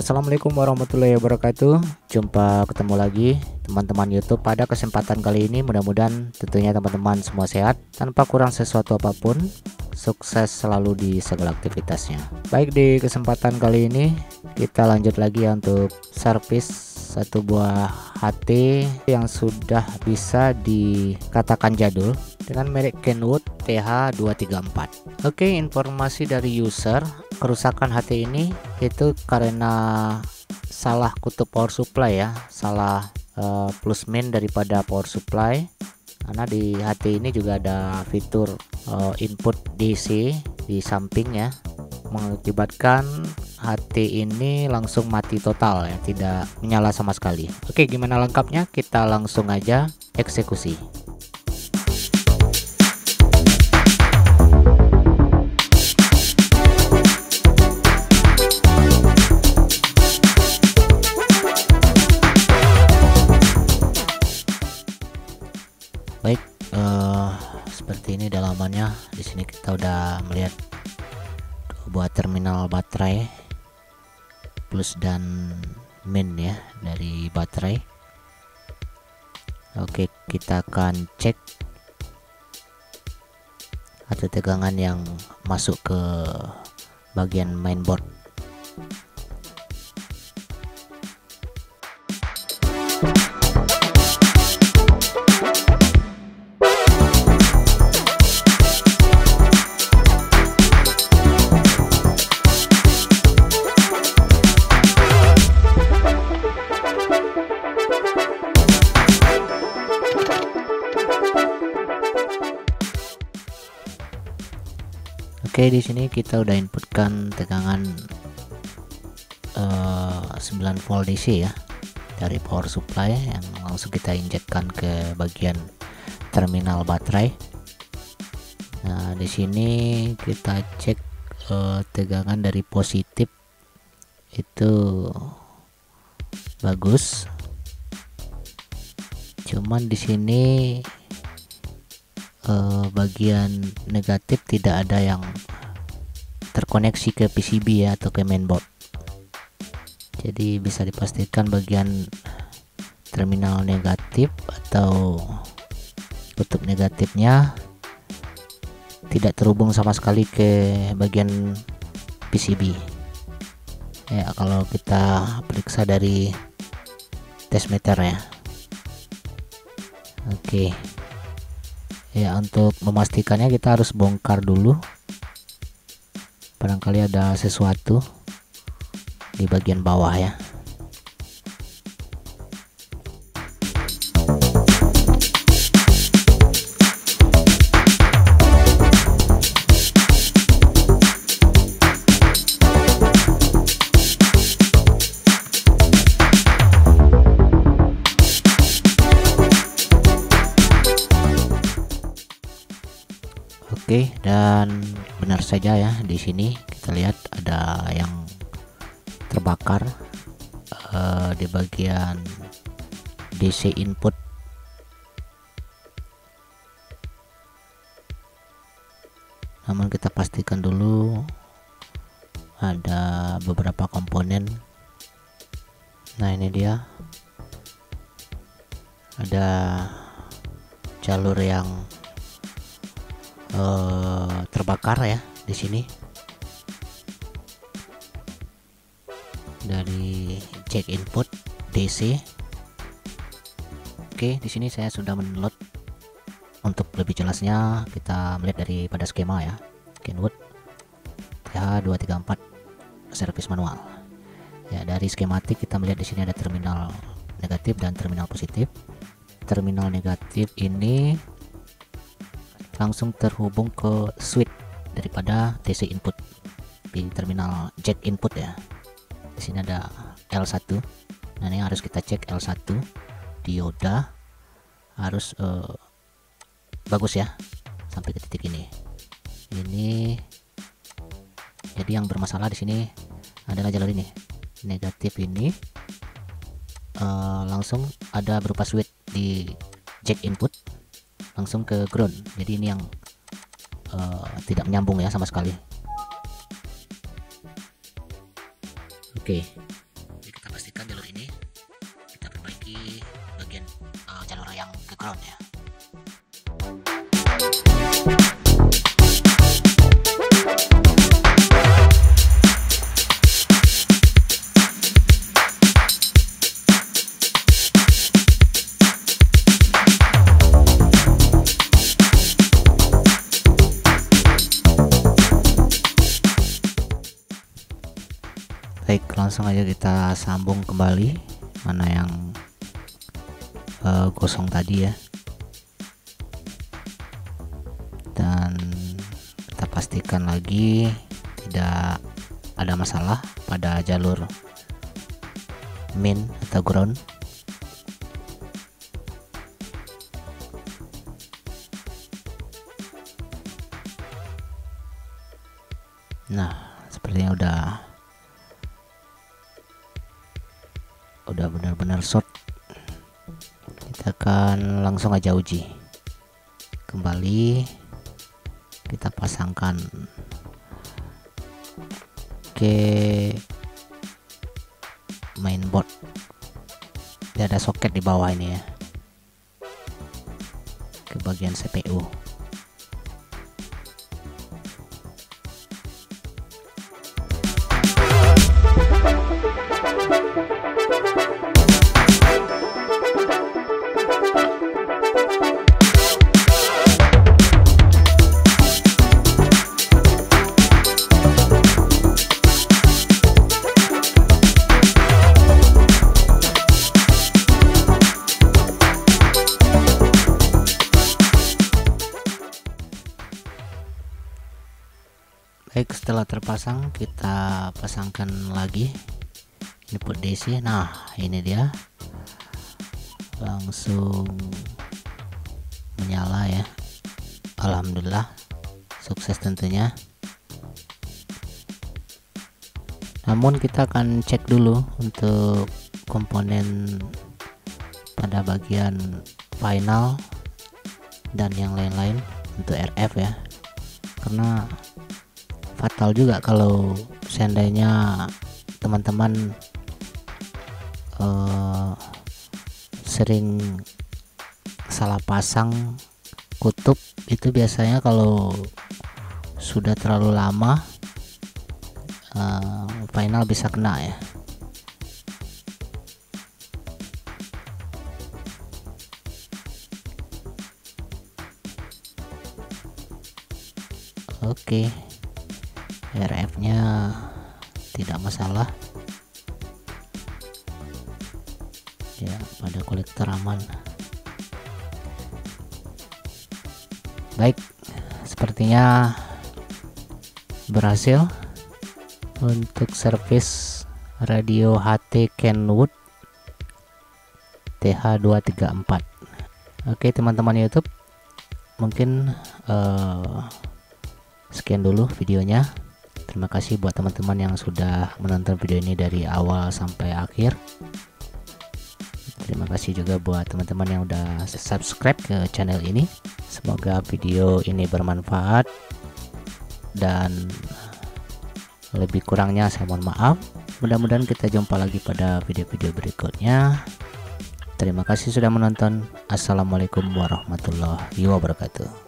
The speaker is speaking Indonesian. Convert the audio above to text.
Assalamualaikum warahmatullahi wabarakatuh. Jumpa ketemu lagi teman-teman YouTube. Pada kesempatan kali ini mudah-mudahan tentunya teman-teman semua sehat tanpa kurang sesuatu apapun. Sukses selalu di segala aktivitasnya. Baik, di kesempatan kali ini kita lanjut lagi ya untuk servis satu buah HT yang sudah bisa dikatakan jadul dengan merek Kenwood TH234. Oke, informasi dari user, kerusakan HT ini itu karena salah kutub power supply ya, salah plus min daripada power supply. Karena di HT ini juga ada fitur input DC di samping ya, mengakibatkan HT ini langsung mati total ya, tidak menyala sama sekali. Oke, gimana lengkapnya? Kita langsung aja eksekusi. Baik, seperti ini dalamannya. Di sini kita udah melihat buat terminal baterai plus dan min ya dari baterai. Oke, kita akan cek ada tegangan yang masuk ke bagian mainboard. Oke, di sini kita udah inputkan tegangan 9 volt DC ya dari power supply yang langsung kita injekkan ke bagian terminal baterai. Nah, di sini kita cek tegangan dari positif itu bagus. Cuman di sini bagian negatif tidak ada yang terkoneksi ke PCB ya atau ke mainboard. Jadi bisa dipastikan bagian terminal negatif atau kutub negatifnya tidak terhubung sama sekali ke bagian PCB. Ya, kalau kita periksa dari test meter ya. Oke. Ya, untuk memastikannya kita harus bongkar dulu. Barangkali ada sesuatu di bagian bawah ya. Oke, dan benar saja ya, di sini kita lihat ada yang terbakar di bagian DC input. Namun kita pastikan dulu ada beberapa komponen. Nah, ini dia, ada jalur yang terbakar ya di sini dari jack input DC. Oke, di sini saya sudah menload. Untuk lebih jelasnya kita melihat daripada skema ya, Kenwood TH234 servis manual. Ya, dari skematik kita melihat di sini ada terminal negatif dan terminal positif. Terminal negatif ini langsung terhubung ke switch daripada DC input di terminal jack input ya. Di sini ada L1. Nah, ini harus kita cek L1 dioda harus bagus ya sampai ke titik ini. Ini jadi yang bermasalah di sini adalah jalur ini negatif ini, langsung ada berupa switch di jack input langsung ke ground. Jadi ini yang tidak menyambung ya sama sekali. Oke, Baik, langsung aja kita sambung kembali mana yang kosong tadi ya, dan kita pastikan lagi tidak ada masalah pada jalur min atau ground. Nah, sepertinya udah benar-benar short. Kita akan langsung aja uji kembali. Kita pasangkan ke mainboard. Dia ada soket di bawah ini ya, ke bagian CPU. Baik, setelah terpasang kita pasangkan lagi input DC. Nah, ini dia langsung menyala ya. Alhamdulillah sukses tentunya. Namun kita akan cek dulu untuk komponen pada bagian final dan yang lain-lain untuk RF ya, karena fatal juga kalau seandainya teman-teman sering salah pasang kutub. Itu biasanya kalau sudah terlalu lama final bisa kena ya. Oke, RF nya tidak masalah ya, pada kolektor aman. Baik, sepertinya berhasil untuk servis radio HT Kenwood TH234. Oke teman-teman YouTube, mungkin sekian dulu videonya. Terima kasih buat teman-teman yang sudah menonton video ini dari awal sampai akhir. Terima kasih juga buat teman-teman yang udah subscribe ke channel ini. Semoga video ini bermanfaat, dan lebih kurangnya saya mohon maaf. Mudah-mudahan kita jumpa lagi pada video-video berikutnya. Terima kasih sudah menonton. Assalamualaikum warahmatullahi wabarakatuh.